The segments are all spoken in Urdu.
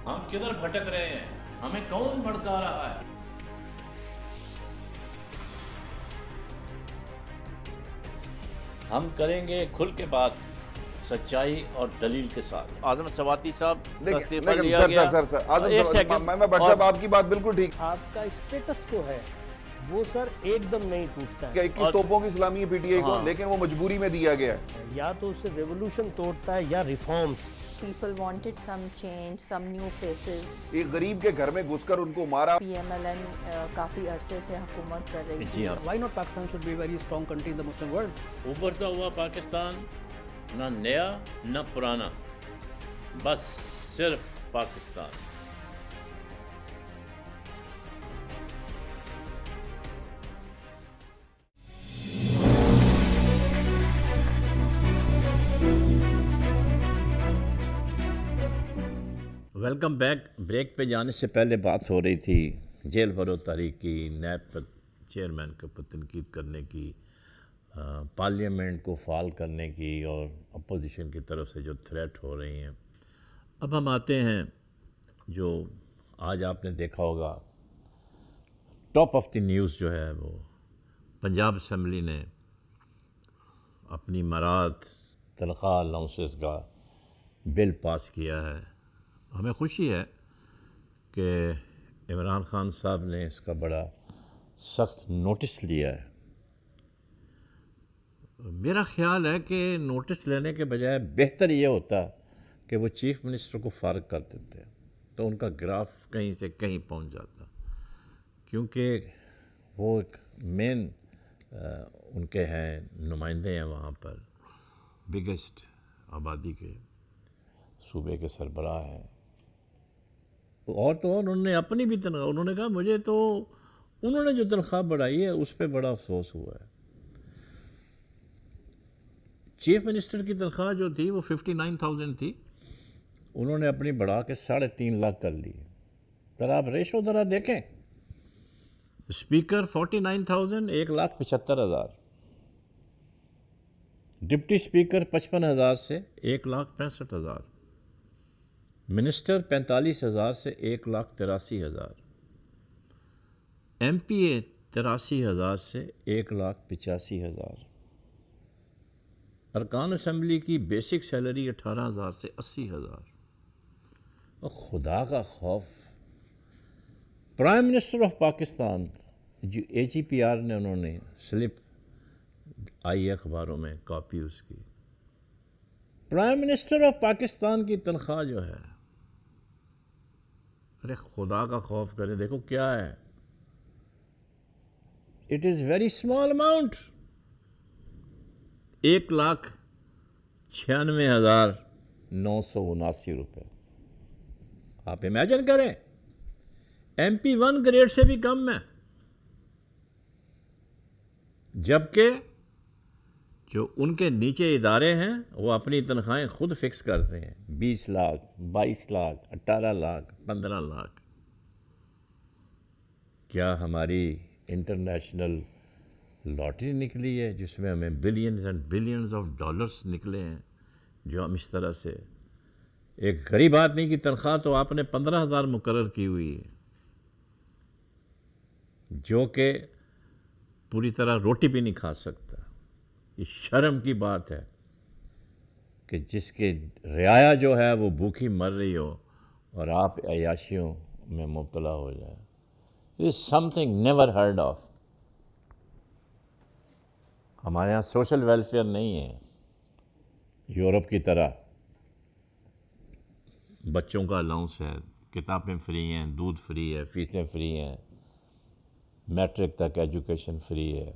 ہم کدھر بھٹک رہے ہیں؟ ہمیں کون بھڑکا رہا ہے؟ ہم کریں گے کھل کے بات، سچائی اور دلیل کے ساتھ۔ اعظم سواتی صاحب کا استعفیٰ لیا گیا۔ سر ایک آزم سیکنڈ، میں بٹ صاحب آپ کی بات بالکل ٹھیک آپ کا اسٹیٹس کو ہے وہ سر ایک دم نہیں ٹوٹتا کہ ہے، 21 توپوں کی سلامی ہے پی ٹی آئی کو، ہاں۔ لیکن وہ مجبوری میں دیا گیا ہے۔ یا تو اسے ریولوشن توڑتا ہے یا reforms. People wanted some change, some new faces. ایک غریب کے گھر میں گھس کر ان کو مارا۔ PMLN کافی عرصے سے حکومت کر رہی تھی۔ جی ہاں، Why not Pakistan should be a very strong country in the Muslim world? ابھرتا ہوا پاکستان، نہ نیا نہ پرانا، بس صرف پاکستان۔ Welcome back. بریک پہ جانے سے پہلے بات ہو رہی تھی جیل بھرو تحریک کی، نیب پر چیئرمین کے پر تنقید کرنے کی، پارلیمنٹ کو فعال کرنے کی، اور اپوزیشن کی طرف سے جو تھریٹ ہو رہی ہیں۔ اب ہم آتے ہیں جو آج آپ نے دیکھا ہوگا ٹاپ آف دی نیوز جو ہے، وہ پنجاب اسمبلی نے اپنی مراد تنخواہ الاؤنسز کا بل پاس کیا ہے۔ ہمیں خوشی ہے کہ عمران خان صاحب نے اس کا بڑا سخت نوٹس لیا ہے۔ میرا خیال ہے کہ نوٹس لینے کے بجائے بہتر یہ ہوتا کہ وہ چیف منسٹر کو فارغ کر دیتے، تو ان کا گراف کہیں سے کہیں پہنچ جاتا، کیونکہ وہ ایک مین ان کے ہیں، نمائندے ہیں وہاں پر، بگیسٹ آبادی کے صوبے کے سربراہ ہیں۔ اور تو اور انہوں نے اپنی بھی تنخواہ، انہوں نے کہا مجھے تو انہوں نے جو تنخواہ بڑھائی ہے اس پہ بڑا افسوس ہوا ہے۔ چیف منسٹر کی تنخواہ جو تھی وہ 59,000 تھی، انہوں نے اپنی بڑھا کے 3.5 لاکھ کر لی۔ ذرا آپ ریشو ذرا دیکھیں، اسپیکر 49,000، 1,75,000، ڈپٹی اسپیکر 55,000 سے 1,65,000، منسٹر 45,000 سے 1,83,000، ایم پی اے 83,000 سے 1,85,000، ارکان اسمبلی کی بیسک سیلری 18,000 سے 80,000۔ اور خدا کا خوف، پرائم منسٹر آف پاکستان، جو AGPR نے انہوں نے سلپ آئی اخباروں میں کاپی اس کی، پرائم منسٹر آف پاکستان کی تنخواہ جو ہے، ارے خدا کا خوف کرے، دیکھو کیا ہے، it is very small amount, 1,96,979 روپے۔ آپ امیجن کریں، MP1 گریڈ سے بھی کم ہے، جبکہ جو ان کے نیچے ادارے ہیں وہ اپنی تنخواہیں خود فکس کرتے ہیں، 20 لاکھ، 22 لاکھ، 18 لاکھ، 15 لاکھ۔ کیا ہماری انٹرنیشنل لاٹری نکلی ہے جس میں ہمیں billions and billions of dollars نکلے ہیں، جو ہم اس طرح سے، ایک غریب آدمی کی تنخواہ تو آپ نے 15,000 مقرر کی ہوئی ہے، جو کہ پوری طرح روٹی بھی نہیں کھا سکتا۔ یہ شرم کی بات ہے کہ جس کے رعایا جو ہے وہ بھوکی مر رہی ہو اور آپ عیاشیوں میں مبتلا ہو جائیں۔ This is something never heard of۔ ہمارے یہاں سوشل ویلفیئر نہیں ہے یورپ کی طرح، بچوں کا الاؤنس ہے، کتابیں فری ہیں، دودھ فری ہے، فیسیں فری ہیں، میٹرک تک ایجوکیشن فری ہے،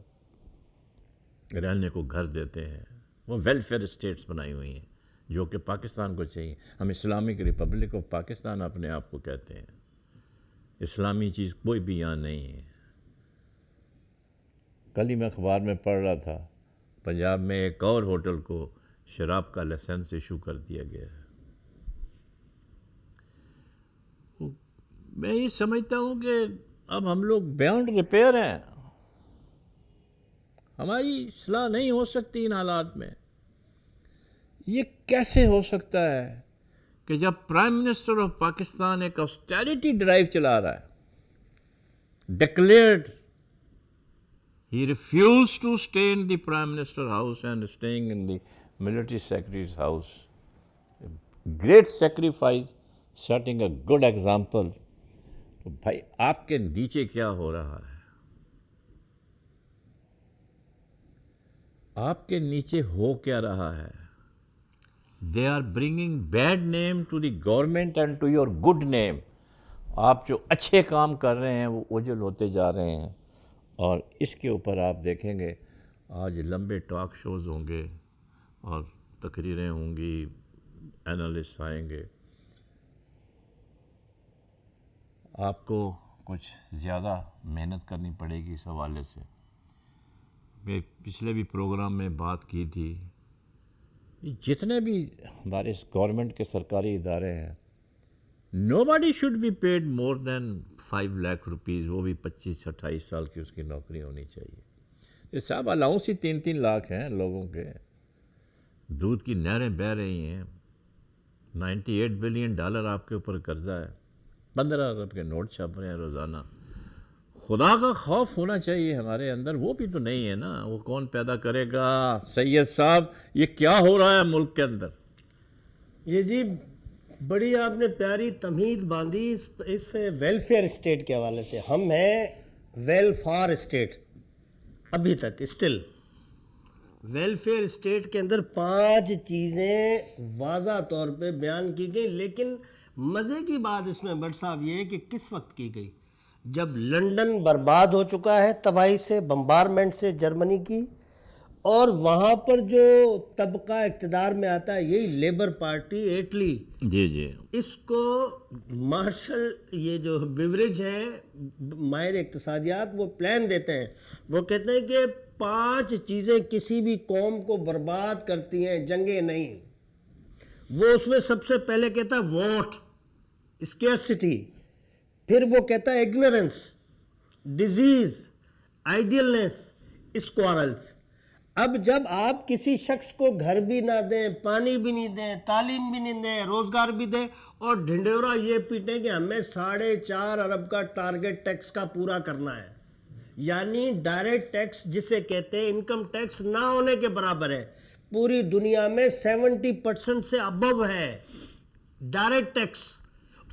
رہنے کو گھر دیتے ہیں۔ وہ ویلفیئر اسٹیٹس بنائی ہوئی ہیں جو کہ پاکستان کو چاہیے۔ ہم اسلامک ریپبلک آف پاکستان اپنے آپ کو کہتے ہیں، اسلامی چیز کوئی بھی یہاں نہیں ہے۔ کل ہی میں اخبار میں پڑھ رہا تھا، پنجاب میں ایک اور ہوٹل کو شراب کا لائسنس ایشو کر دیا گیا ہے۔ میں یہ سمجھتا ہوں کہ اب ہم لوگ بیانڈ ریپیئر ہیں، ہماری اصلاح نہیں ہو سکتی ان حالات میں۔ یہ کیسے ہو سکتا ہے کہ جب پرائم منسٹر آف پاکستان ایک آسٹیریٹی ڈرائیو چلا رہا ہے، declared he refused to stay in the prime minister house and staying in the military secretary's house. Great sacrifice, setting a good example. تو بھائی آپ کے نیچے کیا ہو رہا ہے؟ آپ کے نیچے ہو کیا رہا ہے؟ They are bringing bad name to the government and to your good name. آپ جو اچھے کام کر رہے ہیں وہ اوجھل ہوتے جا رہے ہیں، اور اس کے اوپر آپ دیکھیں گے آج لمبے ٹاک شوز ہوں گے اور تقریریں ہوں گی، اینالسٹ آئیں گے. آپ کو کچھ زیادہ محنت کرنی پڑے گی اس حوالے سے. میں پچھلے بھی پروگرام میں بات کی تھی، جتنے بھی ہمارے گورنمنٹ کے سرکاری ادارے ہیں، nobody should be paid more than 5 lakh rupees، وہ بھی 25-28 سال کی اس کی نوکری ہونی چاہیے. یہ صاحب الاؤنس ہی 3 لاکھ ہیں لوگوں کے، دودھ کی نہریں بہہ رہی ہیں. $98 بلین آپ کے اوپر قرضہ ہے، 15 ارب کے نوٹ چھپ رہے ہیں روزانہ. خدا کا خوف ہونا چاہیے ہمارے اندر، وہ بھی تو نہیں ہے نا. وہ کون پیدا کرے گا؟ سید صاحب یہ کیا ہو رہا ہے ملک کے اندر؟ یہ جی بڑی آپ نے پیاری تمہید باندھی اس ویلفیئر اسٹیٹ کے حوالے سے. ہم ہیں ویل فار اسٹیٹ ابھی تک اسٹل. ویلفیئر اسٹیٹ کے اندر 5 چیزیں واضح طور پہ بیان کی گئی، لیکن مزے کی بات اس میں بٹ صاحب یہ ہے کہ کس وقت کی گئی؟ جب لنڈن برباد ہو چکا ہے تباہی سے، بمبارمنٹ سے جرمنی کی، اور وہاں پر جو طبقہ اقتدار میں آتا ہے یہی لیبر پارٹی اٹلی، جی اس کو مارشل یہ جو بیوریج ہے ماہر اقتصادیات وہ پلان دیتے ہیں. وہ کہتے ہیں کہ 5 چیزیں کسی بھی قوم کو برباد کرتی ہیں، جنگیں نہیں. وہ اس میں سب سے پہلے کہتا ہے ووٹ، اسکیئرسٹی، پھر وہ کہتا ہے اگنورنس، ڈیزیز، آئیڈیلنس، اسکوارلز. اب جب آپ کسی شخص کو گھر بھی نہ دیں، پانی بھی نہیں دیں، تعلیم بھی نہیں دیں، روزگار بھی دیں، اور ڈھنڈورا یہ پیٹیں کہ ہمیں 4.5 ارب کا ٹارگٹ ٹیکس کا پورا کرنا ہے، یعنی ڈائریکٹ ٹیکس جسے کہتے ہیں انکم ٹیکس نہ ہونے کے برابر ہے. پوری دنیا میں 70% سے ابو ہے ڈائریکٹ ٹیکس،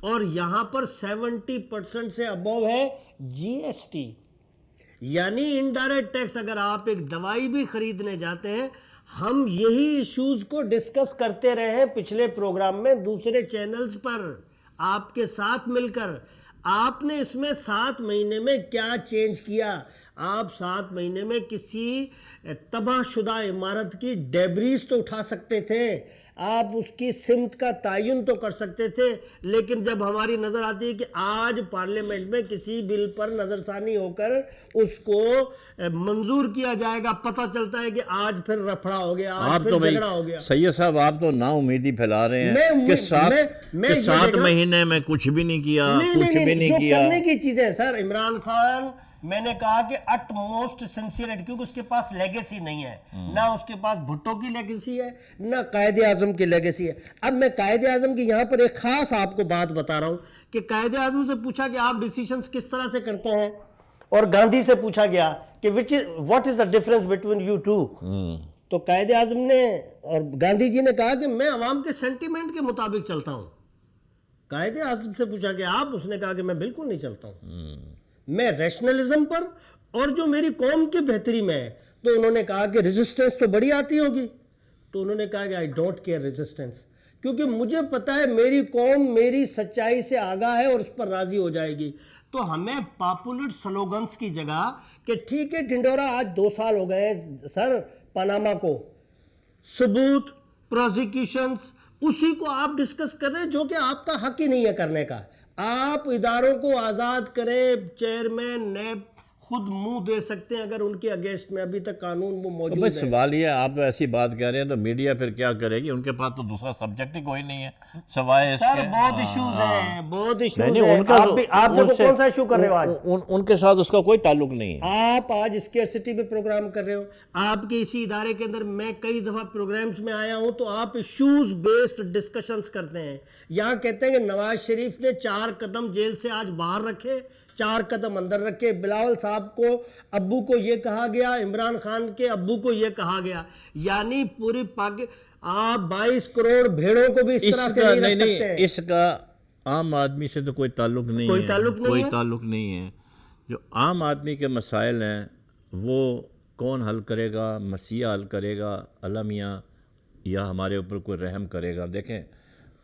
اور یہاں پر 70% سے ابو ہے جی ایس ٹی، یعنی انڈائریکٹ ٹیکس. اگر آپ ایک دوائی بھی خریدنے جاتے ہیں، ہم یہی ایشوز کو ڈسکس کرتے رہے ہیں پچھلے پروگرام میں دوسرے چینلز پر آپ کے ساتھ مل کر. آپ نے اس میں 7 مہینے میں کیا چینج کیا؟ آپ 7 مہینے میں کسی تباہ شدہ عمارت کی ڈیبریز تو اٹھا سکتے تھے، آپ اس کی سمت کا تعین تو کر سکتے تھے. لیکن جب ہماری نظر آتی ہے کہ آج پارلیمنٹ میں کسی بل پر نظر ثانی ہو کر اس کو منظور کیا جائے گا، پتہ چلتا ہے کہ آج پھر رفڑا ہو گیا، آج پھر جھگڑا ہو گیا. سید صاحب آپ تو نا امیدی پھیلا رہے ہیں کہ 7 مہینے میں کچھ بھی نہیں کیا، کچھ بھی نہیں کیا. جو کرنے کی چیزیں سر، عمران خان میں نے کہا کہ اٹ موسٹ سنسیئر، کیونکہ اس کے پاس لیگیسی نہیں ہے، نہ اس کے پاس بھٹو کی لیگیسی ہے، نہ قائد اعظم کی لیگیسی ہے. اب میں قائد اعظم کی یہاں پر ایک خاص آپ کو بات بتا رہا ہوں کہ قائد اعظم سے پوچھا کہ آپ ڈیسیشنز کس طرح سے کرتے ہیں، اور گاندھی سے پوچھا گیا کہ what is the difference between you two. تو قائد اعظم نے اور گاندھی جی نے کہا کہ میں عوام کے سینٹیمنٹ کے مطابق چلتا ہوں. قائد اعظم سے پوچھا کہ آپ، اس نے کہا کہ میں بالکل نہیں چلتا ہوں، میں ریشنلزم پر اور جو میری قوم کی بہتری میں ہے. تو انہوں نے کہا کہ ریزسٹنس تو بڑی آتی ہوگی. تو انہوں نے کہا کہ آئی ڈونٹ کیئر ریزسٹنس، کیونکہ مجھے پتا ہے میری قوم میری سچائی سے آگاہ ہے اور اس پر راضی ہو جائے گی. تو ہمیں پاپولر سلوگنز کی جگہ کہ ٹھیک ہے ڈھنڈورا آج 2 سال ہو گئے سر پاناما کو، ثبوت، پروزیکیوشنز، اسی کو آپ ڈسکس کر رہے ہیں جو کہ آپ کا حق ہی نہیں ہے کرنے کا. آپ اداروں کو آزاد کریں، چیئرمین، نیب، خود منہ دے سکتے ہیں اگر ان کے اگینسٹ میں ابھی تک قانون وہ موجود بھائی ہے. سوال یہ ہے، آپ ایسی بات کہہ رہے ہیں تو میڈیا پھر کیا کرے گی؟ ان کے پاس تو دوسرا سبجیکٹ ہی کوئی نہیں ہے سوائے اس سر کے. بہت ایشوز ہیں، بہت ایشوز نہیں، ہیں. ان کا آپ دیکھو کون سا ایشو کر رہے ہو آج؟ ان کے ساتھ اس کا کوئی تعلق نہیں ہے. آپ آج اسکیئرسٹی پہ پروگرام کر رہے ہو. آپ کے اسی ادارے کے اندر میں کئی دفعہ پروگرامز میں آیا ہوں تو آپ ایشوز بیسڈ ڈسکشنز کرتے ہیں. یہاں کہتے ہیں کہ نواز شریف نے 4 قدم جیل سے آج باہر رکھے، 4 قدم اندر رکھے. بلاول صاحب کو ابو کو یہ کہا گیا، عمران خان کے ابو کو یہ کہا گیا. یعنی پوری آپ 22 کروڑ بھیڑوں کو بھی اس طرح سے نہیں رکھ سکتے ہیں. اس کا عام آدمی سے تو کوئی تعلق نہیں ہے. کوئی تعلق نہیں ہے. جو عام آدمی کے مسائل ہیں وہ کون حل کرے گا؟ مسیح حل کرے گا، اللہ میاں، یا ہمارے اوپر کوئی رحم کرے گا؟ دیکھیں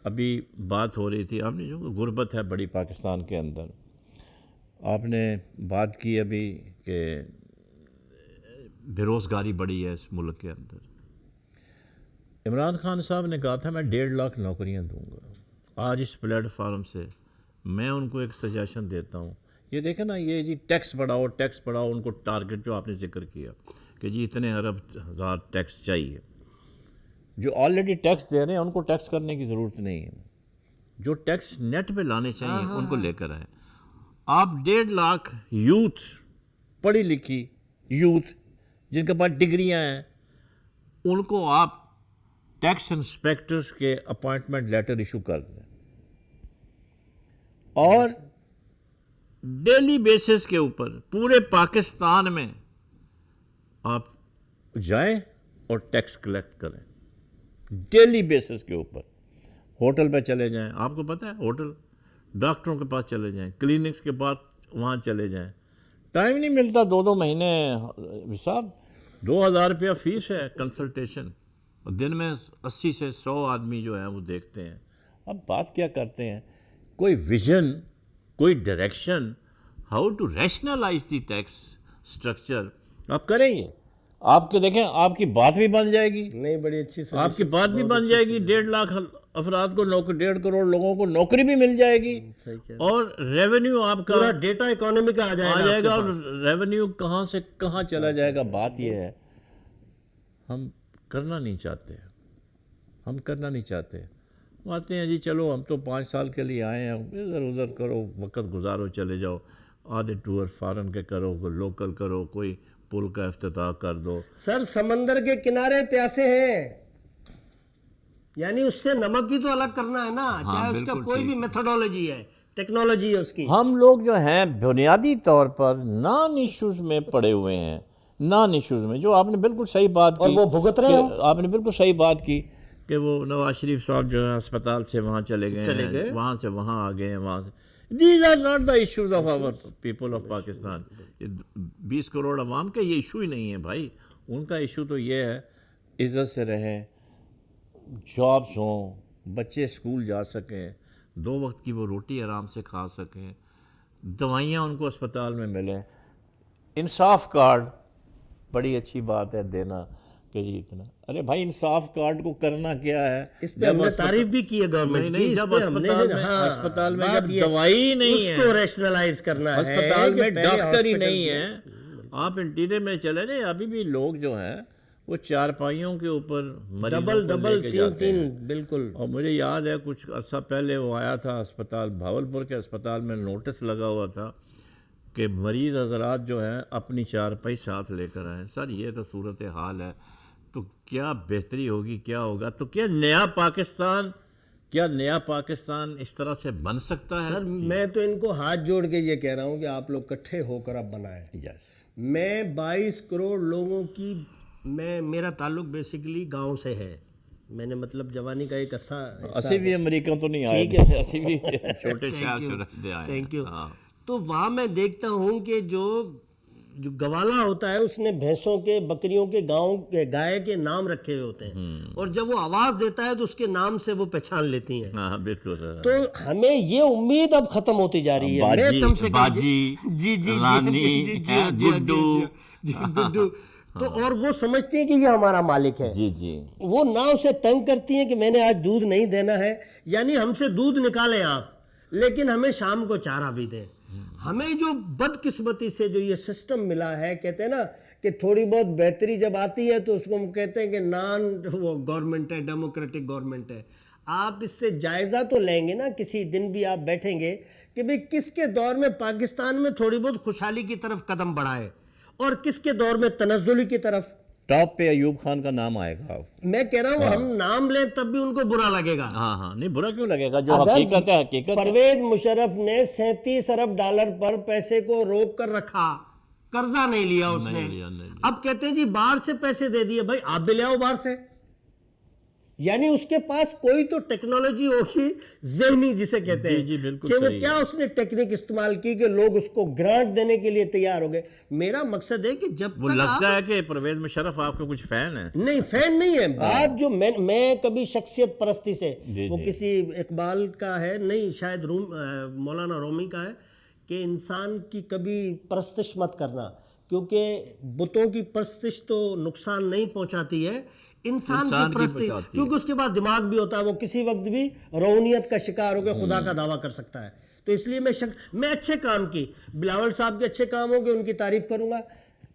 ابھی بات ہو رہی تھی، آپ نے جو غربت ہے بڑی پاکستان کے اندر، آپ نے بات کی ابھی کہ بے روزگاری بڑی ہے اس ملک کے اندر. عمران خان صاحب نے کہا تھا میں 1.5 لاکھ نوکریاں دوں گا. آج اس پلیٹ فارم سے میں ان کو ایک سجیشن دیتا ہوں، یہ دیکھیں نا، یہ جی ٹیکس بڑھاؤ، ان کو ٹارگٹ جو آپ نے ذکر کیا کہ جی اتنے ارب ہزار ٹیکس چاہیے. جو آلریڈی ٹیکس دے رہے ہیں ان کو ٹیکس کرنے کی ضرورت نہیں ہے. جو ٹیکس نیٹ پہ لانے چاہیے ان کو لے کر آئیں. آپ 1.5 لاکھ یوتھ، پڑھی لکھی یوتھ جن کے پاس ڈگریاں ہیں، ان کو آپ ٹیکس انسپیکٹرز کے اپوائنٹمنٹ لیٹر ایشو کر دیں اور ڈیلی بیسس کے اوپر پورے پاکستان میں آپ جائیں اور ٹیکس کلیکٹ کریں ڈیلی بیسس کے اوپر. ہوٹل پہ چلے جائیں، آپ کو پتہ ہے ہوٹل، ڈاکٹروں کے پاس چلے جائیں، کلینکس کے پاس وہاں چلے جائیں. ٹائم نہیں ملتا 2 مہینے صاحب 2,000 روپیہ فیس ہے کنسلٹیشن، اور دن میں 80 سے 100 آدمی جو ہیں وہ دیکھتے ہیں. اب بات کیا کرتے ہیں؟ کوئی ویژن، کوئی direction, how to rationalise the tax structure آپ کریں گے. آپ کے دیکھیں آپ کی بات بھی بن جائے گی، نہیں بڑی اچھی سے آپ کی بات بھی بن جائے گی. 1.5 لاکھ افراد کو 1.5 کروڑ لوگوں کو نوکری بھی مل جائے گی، اور ریونیو آپ کا پورا ڈیٹا اکانومی کا آ جائے گا. اور ریونیو کہاں سے کہاں چلا جائے گا. بات یہ ہے ہم کرنا نہیں چاہتے. وہ آتے ہیں جی چلو ہم تو 5 سال کے لیے آئے ہیں، ادھر ادھر کرو، وقت گزارو، چلے جاؤ. آدھے ٹور فارن کے کرو، کوئی لوکل کرو، کوئی پل کا افتتاح کر دو. سر سمندر کے کنارے پیاسے ہیں، یعنی اس سے نمک ہی تو الگ کرنا ہے نا، چاہے اس کا کوئی بھی میتھڈولوجی ہے، ٹیکنالوجی ہے اس کی. ہم لوگ جو ہیں بنیادی طور پر نان ایشوز میں پڑے ہوئے ہیں، نان ایشوز میں. جو آپ نے بالکل صحیح بات کی، اور وہ بھگت رہے ہیں. آپ نے بالکل صحیح بات کی کہ وہ نواز شریف صاحب جو ہے اسپتال سے وہاں چلے گئے، وہاں سے وہاں آ گئے ہیں، وہاں سے. These are not the issues of our people of Pakistan. 20 crore عوام کے یہ ایشو ہی نہیں ہے بھائی. ان کا ایشو تو یہ ہے عزت سے رہیں، جابس ہوں، بچے اسکول جا سکیں، 2 وقت کی وہ روٹی آرام سے کھا سکیں، دوائیاں ان کو اسپتال میں ملیں. انصاف کارڈ بڑی اچھی بات ہے دینا کہ جی اتنا. ارے بھائی انصاف کارڈ کو کرنا کیا ہے؟ اس پہ ہم نے تعریف بھی کی ہے گورنمنٹ کی. جب اسپتال میں جب دوائی نہیں ہے، اس کو ریشنلائز کرنا ہے، اسپتال میں ڈاکٹر ہی نہیں ہے. آپ انٹیریئر میں چلے جائیں، ابھی بھی لوگ جو ہیں وہ 4 پائیوں کے اوپر ڈبل 3 بالکل. اور مجھے یاد ہے کچھ عرصہ پہلے وہ آیا تھا اسپتال، بھاولپور کے اسپتال میں نوٹس لگا ہوا تھا کہ مریض حضرات جو ہیں اپنی 4 پائی ساتھ لے کر آئیں. سر یہ تو صورت حال ہے، تو کیا بہتری ہوگی، کیا ہوگا؟ تو کیا نیا پاکستان اس طرح سے بن سکتا ہے؟ سر میں تو ان کو ہاتھ جوڑ کے یہ کہہ رہا ہوں کہ آپ لوگ اکٹھے ہو کر اب بنائیں. میں 22 کروڑ لوگوں کی، میرا تعلق بیسیکلی گاؤں سے ہے. میں نے مطلب جوانی کا ایک اسی بھی امریکہ تو نہیں آئے، اسی بھی چھوٹے شہر سے رہتے آئے. Thank you. تو وہاں میں دیکھتا ہوں کہ جو گوالا ہوتا ہے اس نے بھینسوں کے، بکریوں کے، گاؤں کے گائے کے نام رکھے ہوئے ہوتے ہیں، اور جب وہ آواز دیتا ہے تو اس کے نام سے وہ پہچان لیتی ہیں. ہاں بالکل. تو ہمیں یہ امید اب ختم ہوتی جا رہی ہے. میں تم سے باجی، رانی، گڈو، تو اور وہ سمجھتی ہیں کہ یہ ہمارا مالک ہے. جی وہ نہ اسے تنگ کرتی ہیں کہ میں نے آج دودھ نہیں دینا ہے، یعنی ہم سے دودھ نکالیں آپ، لیکن ہمیں شام کو چارہ بھی دیں. ہمیں جو بدقسمتی سے جو یہ سسٹم ملا ہے، کہتے ہیں نا کہ تھوڑی بہت بہتری جب آتی ہے تو اس کو ہم کہتے ہیں کہ وہ گورنمنٹ ہے، ڈیموکریٹک گورنمنٹ ہے. آپ اس سے جائزہ تو لیں گے نا، کسی دن بھی آپ بیٹھیں گے کہ بھئی کس کے دور میں پاکستان میں تھوڑی بہت خوشحالی کی طرف قدم بڑھائے اور کس کے دور میں تنزلی کی طرف. ٹاپ پہ ایوب خان کا نام آئے گا. میں کہہ رہا ہوں ہم نام لیں تب بھی ان کو برا لگے گا. ہاں نہیں برا کیوں لگے گا، جو حقیقت ہے حقیقت. پرویز مشرف نے 37 ارب ڈالر پر پیسے کو روک کر رکھا، قرضہ نہیں لیا اس نے. اب کہتے ہیں جی باہر سے پیسے دے دیے. بھائی آپ بھی لے آؤ باہر سے. یعنی اس کے پاس کوئی تو ٹیکنالوجی ہوگی ذہنی جسے کہتے ہیں کہ وہ کیا اس نے ٹیکنیک استعمال کی کہ لوگ اس کو گرانٹ دینے کے لیے تیار ہو گئے. میرا مقصد ہے کہ جب وہ لگتا ہے کہ پرویز مشرف آپ کے کچھ فین ہیں. نہیں فین نہیں ہے. بات جو میں کبھی شخصیت پرستی سے، وہ کسی اقبال کا ہے نہیں، شاید مولانا رومی کا ہے کہ انسان کی کبھی پرستش مت کرنا، کیونکہ بتوں کی پرستش تو نقصان نہیں پہنچاتی ہے، انسان کی پرستی، کیونکہ اس کے بعد دماغ بھی ہوتا ہے، وہ کسی وقت بھی روحانیت کا شکار ہو کے خدا کا دعویٰ کر سکتا ہے. تو اس لیے میں اچھے کام کی، بلاول صاحب کے اچھے کام ہوں گے ان کی تعریف کروں گا.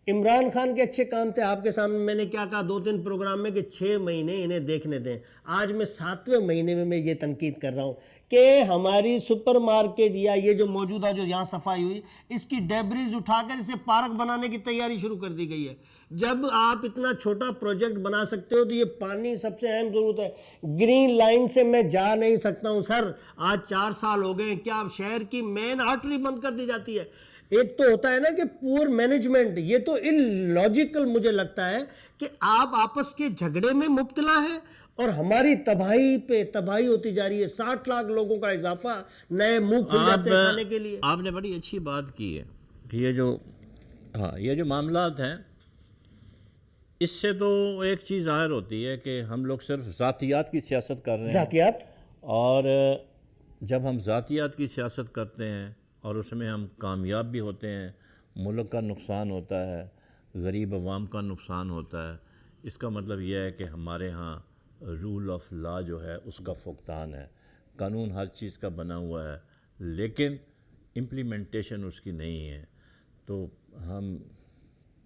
عمران خان کے اچھے کام تھے. آپ کے سامنے میں نے کیا کہا 2-3 پروگرام میں کہ 6 مہینے انہیں دیکھنے دیں. آج میں 7ویں مہینے میں یہ تنقید کر رہا ہوں کہ ہماری سپر مارکیٹ یا یہ جو موجودہ جو یہاں صفائی ہوئی، اس کی ڈیبریز اٹھا کر اسے پارک بنانے کی تیاری شروع کر دی گئی ہے. جب آپ اتنا چھوٹا پروجیکٹ بنا سکتے ہو تو یہ پانی سب سے اہم ضرورت ہے. گرین لائن سے میں جا نہیں سکتا ہوں سر. آج 4 سال ہو گئے، کیا شہر کی مین آرٹری بند کر دی جاتی ہے. ایک تو ہوتا ہے نا کہ پور مینجمنٹ، یہ تو illogical مجھے لگتا ہے کہ آپ آپس کے جھگڑے میں مبتلا ہیں اور ہماری تباہی پہ تباہی ہوتی جا رہی ہے. 60 لاکھ لوگوں کا اضافہ، نئے منہ کھل جاتے ہیں کھانے کے لیے. آپ نے بڑی اچھی بات کی ہے کہ یہ جو معاملات ہیں، اس سے تو ایک چیز ظاہر ہوتی ہے کہ ہم لوگ صرف ذاتیات کی سیاست کر رہے ہیں. ذاتیات، اور جب ہم ذاتیات کی سیاست کرتے ہیں اور اس میں ہم کامیاب بھی ہوتے ہیں، ملک کا نقصان ہوتا ہے، غریب عوام کا نقصان ہوتا ہے. اس کا مطلب یہ ہے کہ ہمارے ہاں رول آف لا جو ہے اس کا فقدان ہے. قانون ہر چیز کا بنا ہوا ہے لیکن امپلیمنٹیشن اس کی نہیں ہے. تو ہم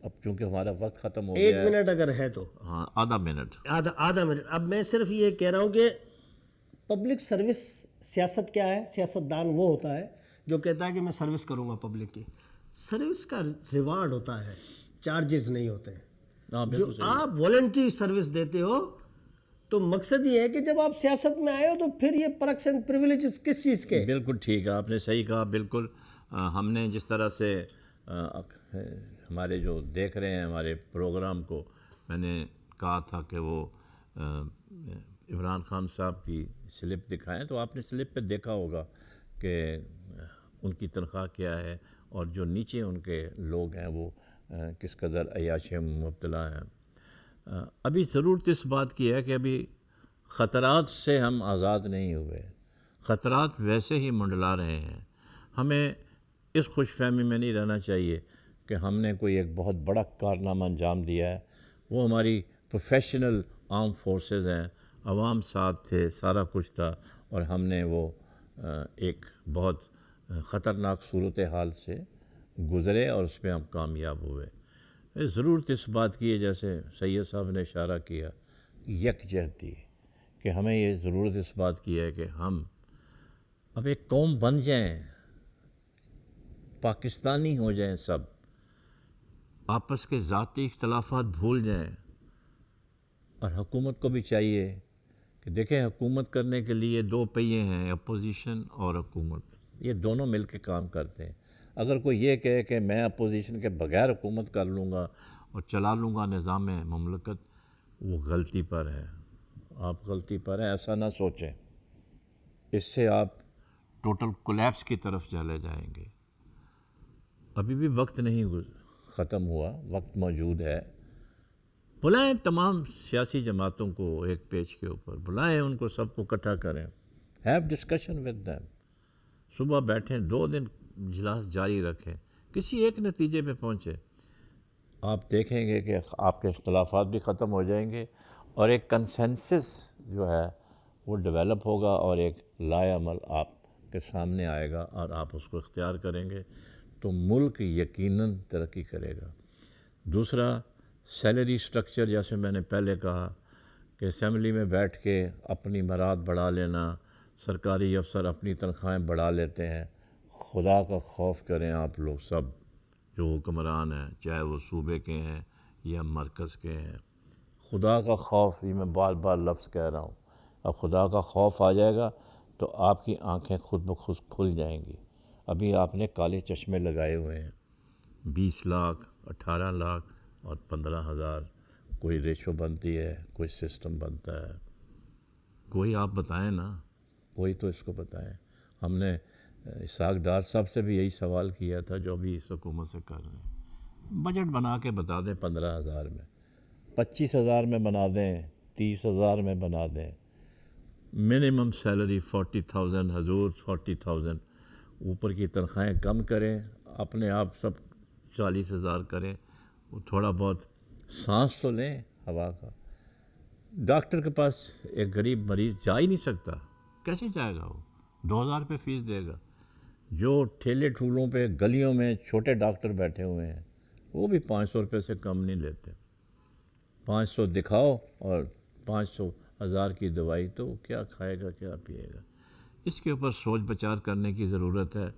اب چونکہ ہمارا وقت ختم ہو گیا ہے، 1 منٹ اگر ہے تو، ہاں آدھا منٹ. آدھا منٹ. اب میں صرف یہ کہہ رہا ہوں کہ پبلک سروس سیاست کیا ہے. سیاستدان وہ ہوتا ہے جو کہتا ہے کہ میں سروس کروں گا پبلک کی. سروس کا ریوارڈ ہوتا ہے، چارجز نہیں ہوتے ہیں. جو آپ والنٹری سروس دیتے ہو تو مقصد یہ ہے کہ جب آپ سیاست میں آئے ہو تو پھر یہ پرکس اینڈ پریویلیجز کس چیز کے. بالکل ٹھیک ہے، آپ نے صحیح کہا. بالکل ہم نے جس طرح سے ہمارے جو دیکھ رہے ہیں ہمارے پروگرام کو، میں نے کہا تھا کہ وہ عمران خان صاحب کی سلپ دکھائیں، تو آپ نے سلپ پہ دیکھا ہوگا کہ ان کی تنخواہ کیا ہے اور جو نیچے ان کے لوگ ہیں وہ کس قدر عیاشی میں مبتلا ہیں. ابھی ضرورت اس بات کی ہے کہ ابھی خطرات سے ہم آزاد نہیں ہوئے. خطرات ویسے ہی منڈلا رہے ہیں. ہمیں اس خوش فہمی میں نہیں رہنا چاہیے کہ ہم نے کوئی ایک بہت بڑا کارنامہ انجام دیا ہے. وہ ہماری پروفیشنل آرم فورسز ہیں، عوام ساتھ تھے، سارا کچھ تھا، اور ہم نے وہ ایک بہت خطرناک صورتحال سے گزرے اور اس میں ہم کامیاب ہوئے. ضرورت اس بات کی ہے، جیسے سید صاحب نے اشارہ کیا، یکجہتی، کہ ہمیں یہ ضرورت اس بات کی ہے کہ ہم اب ایک قوم بن جائیں، پاکستانی ہو جائیں، سب آپس کے ذاتی اختلافات بھول جائیں. اور حکومت کو بھی چاہیے کہ دیکھیں حکومت کرنے کے لیے 2 پہیے ہیں، اپوزیشن اور حکومت. یہ دونوں مل کے کام کرتے ہیں. اگر کوئی یہ کہے کہ میں اپوزیشن کے بغیر حکومت کر لوں گا اور چلا لوں گا نظام مملکت، وہ غلطی پر ہے. آپ غلطی پر ہیں، ایسا نہ سوچیں. اس سے آپ ٹوٹل کولیپس کی طرف چلے جائیں گے. ابھی بھی وقت نہیں ختم ہوا، وقت موجود ہے. بلائیں تمام سیاسی جماعتوں کو ایک پیج کے اوپر، بلائیں ان کو، سب کو اکٹھا کریں. Have discussion with them. صبح بیٹھیں، 2 دن اجلاس جاری رکھیں، کسی ایک نتیجے پہ پہنچے. آپ دیکھیں گے کہ آپ کے اختلافات بھی ختم ہو جائیں گے اور ایک کنسنسس جو ہے وہ ڈیولپ ہوگا اور ایک لائے عمل آپ کے سامنے آئے گا اور آپ اس کو اختیار کریں گے تو ملک یقیناً ترقی کرے گا۔ دوسرا سیلری سٹرکچر، جیسے میں نے پہلے کہا کہ اسمبلی میں بیٹھ کے اپنی مراد بڑھا لینا، سرکاری افسر اپنی تنخواہیں بڑھا لیتے ہیں۔ خدا کا خوف کریں آپ لوگ سب جو حکمران ہیں، چاہے وہ صوبے کے ہیں یا مرکز کے ہیں، خدا کا خوف، یہ میں بار بار لفظ کہہ رہا ہوں، اب خدا کا خوف آ جائے گا تو آپ کی آنکھیں خود بخود کھل جائیں گی۔ ابھی آپ نے کالے چشمے لگائے ہوئے ہیں، 20 لاکھ، 18 لاکھ اور 15,000، کوئی ریشو بنتی ہے، کوئی سسٹم بنتا ہے، کوئی آپ بتائیں نا، کوئی تو اس کو بتائیں۔ ہم نے اسحاق ڈار صاحب سے بھی یہی سوال کیا تھا جو ابھی اس حکومت سے کر رہے ہیں، بجٹ بنا کے بتا دیں 15,000 میں، 25,000 میں بنا دیں، 30,000 میں بنا دیں، منیمم سیلری 40,000، حضور 40,000، اوپر کی تنخواہیں کم کریں، اپنے آپ سب 40,000 کریں، وہ تھوڑا بہت سانس تو لیں ہوا کا۔ ڈاکٹر کے پاس ایک غریب مریض جا ہی نہیں سکتا، کیسے جائے گا؟ وہ 2,000 روپے فیس دے گا۔ جو ٹھیلے ٹھولوں پہ گلیوں میں چھوٹے ڈاکٹر بیٹھے ہوئے ہیں وہ بھی 500 روپے سے کم نہیں لیتے۔ 500 دکھاؤ اور 500,000 کی دوائی، تو وہ کیا کھائے گا کیا پیے گا؟ اس کے اوپر سوچ بچار کرنے کی ضرورت ہے۔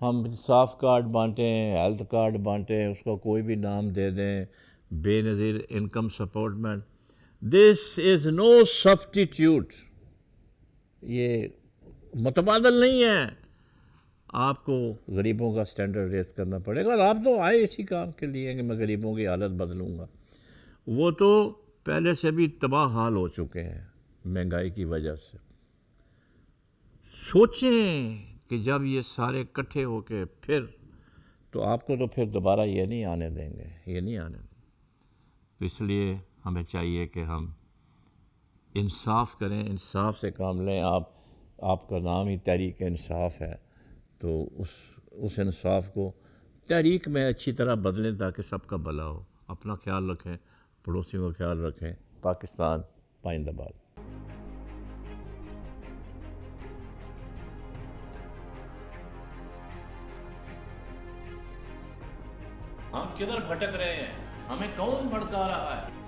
ہم انصاف کارڈ بانٹیں، ہیلتھ کارڈ بانٹیں، اس کو کوئی بھی نام دے دیں، بے نظیر انکم سپورٹمنٹ، دس از نو سبسٹیٹیوٹ، یہ متبادل نہیں ہے۔ آپ کو غریبوں کا سٹینڈرڈ ریز کرنا پڑے گا، اور آپ تو آئے اسی کام کے لیے کہ میں غریبوں کی حالت بدلوں گا۔ وہ تو پہلے سے بھی تباہ حال ہو چکے ہیں مہنگائی کی وجہ سے۔ سوچیں کہ جب یہ سارے اکٹھے ہو کے پھر تو آپ کو تو پھر دوبارہ یہ نہیں آنے دیں گے، یہ نہیں آنے دیں گے۔ تو اس لیے ہمیں چاہیے کہ ہم انصاف کریں، انصاف سے کام لیں۔ آپ کا نام ہی تحریک انصاف ہے، تو اس انصاف کو تحریک میں اچھی طرح بدلیں تاکہ سب کا بھلا ہو۔ اپنا خیال رکھیں، پڑوسیوں کا خیال رکھیں۔ پاکستان پائندہ باد۔ ہم کدھر بھٹک رہے ہیں؟ ہمیں کون بھڑکا رہا ہے؟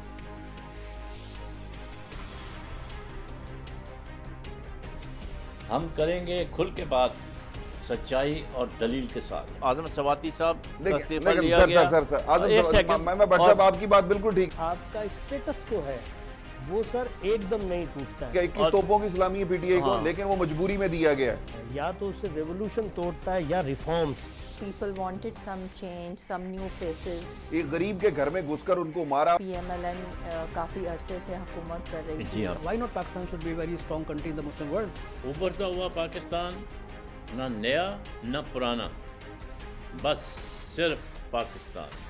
ہم کریں گے کھل کے بات، سچائی اور دلیل کے ساتھ۔ اعظم سواتی صاحب کا استعفیٰ لیا گیا۔ سر ایک سیکنڈ، میں بٹ صاحب آپ کی بات بالکل ٹھیک آپ کا اسٹیٹس کو ہے وہ سر ایک دم نہیں ٹوٹتا ہے۔ 21 توپوں کی سلامی ہے پی ٹی آئی کو، لیکن وہ مجبوری میں دیا گیا ہے۔ یا تو اسے ریولوشن توڑتا ہے یا reforms. People wanted some change, some new faces. ایک غریب کے گھر میں گھس کر ان کو مارا۔ PMLN کافی عرصے سے حکومت کر رہی تھی۔ جی ہاں، Why not Pakistan should be a very strong country in the Muslim world? ابھرتا ہوا پاکستان، نہ نیا نہ پرانا، بس صرف پاکستان۔